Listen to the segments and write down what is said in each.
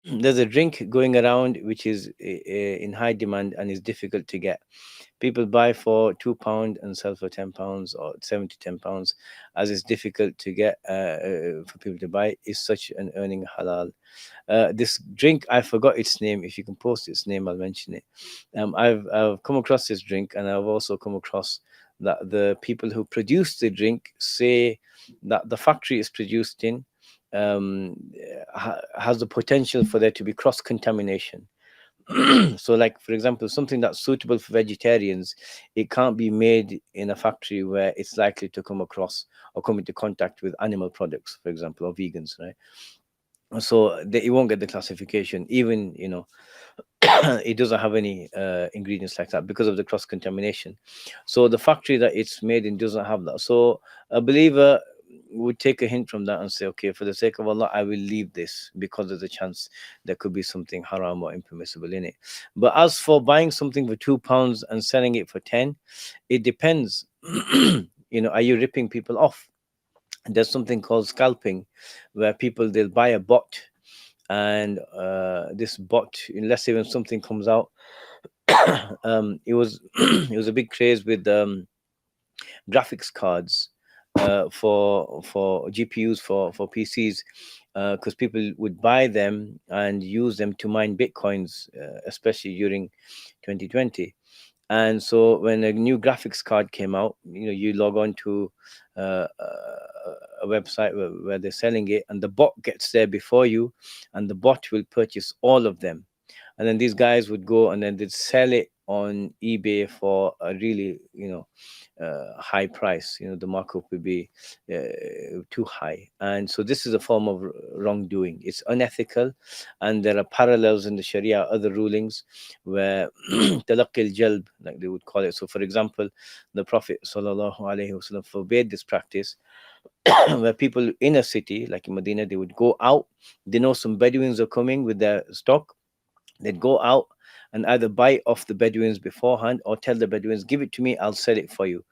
there's a drink going around which is in high demand and is difficult to get. People buy for £2 and sell for £10 or £7 to £10, as it's difficult to get for people to buy. Is such an earning halal. This drink, I forgot its name. If you can post its name, I'll mention it. I've come across this drink, and I've also come across that the people who produce the drink say that the factory is produced in has the potential for there to be cross contamination. So, like for example, something that's suitable for vegetarians, it can't be made in a factory where it's likely to come across or come into contact with animal products, for example, or vegans, right? So it won't get the classification, even it doesn't have any ingredients like that because of the cross contamination. So the factory that it's made in doesn't have that. So a believer would take a hint from that and say, okay, for the sake of Allah, I will leave this because there's a chance there could be something haram or impermissible in it. But as for buying something for £2 and selling it for 10, it depends. Are you ripping people off? There's something called scalping, where people, they'll buy a bot, and this bot, unless even something comes out, it was it was a big craze with graphics cards for GPUs for PCs, because people would buy them and use them to mine bitcoins, especially during 2020. And so when a new graphics card came out, you log on to a website where they're selling it, and the bot gets there before you, and the bot will purchase all of them. And then these guys would go and then they'd sell it on eBay for a really, high price. The markup would be too high. And so this is a form of wrongdoing. It's unethical, and there are parallels in the Sharia, other rulings where talaqi jalb, like they would call it. So, for example, the Prophet sallallahu alaihi wasallam forbade this practice, where people in a city like in Medina, they would go out. They know some Bedouins are coming with their stock. They'd go out and either buy off the Bedouins beforehand or tell the Bedouins, give it to me, I'll sell it for you.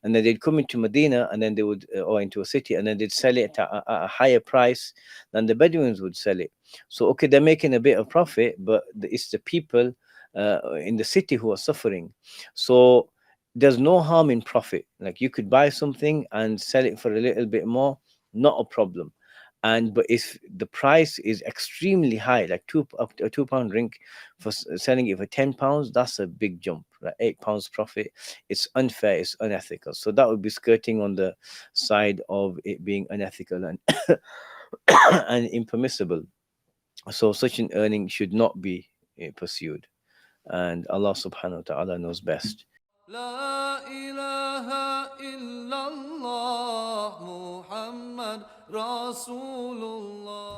And then they'd come into Medina, and then they would, or into a city, and then they'd sell it at a higher price than the Bedouins would sell it. So, okay, they're making a bit of profit, but it's the people in the city who are suffering. So, there's no harm in profit. Like, you could buy something and sell it for a little bit more, not a problem. And but if the price is extremely high, like up to a £2 drink, for selling it for £10, that's a big jump, right? £8 profit. It's unfair, it's unethical. So that would be skirting on the side of it being unethical and and impermissible. So such an earning should not be pursued, and Allah subhanahu wa ta'ala knows best. لا إله إلا الله محمد رسول الله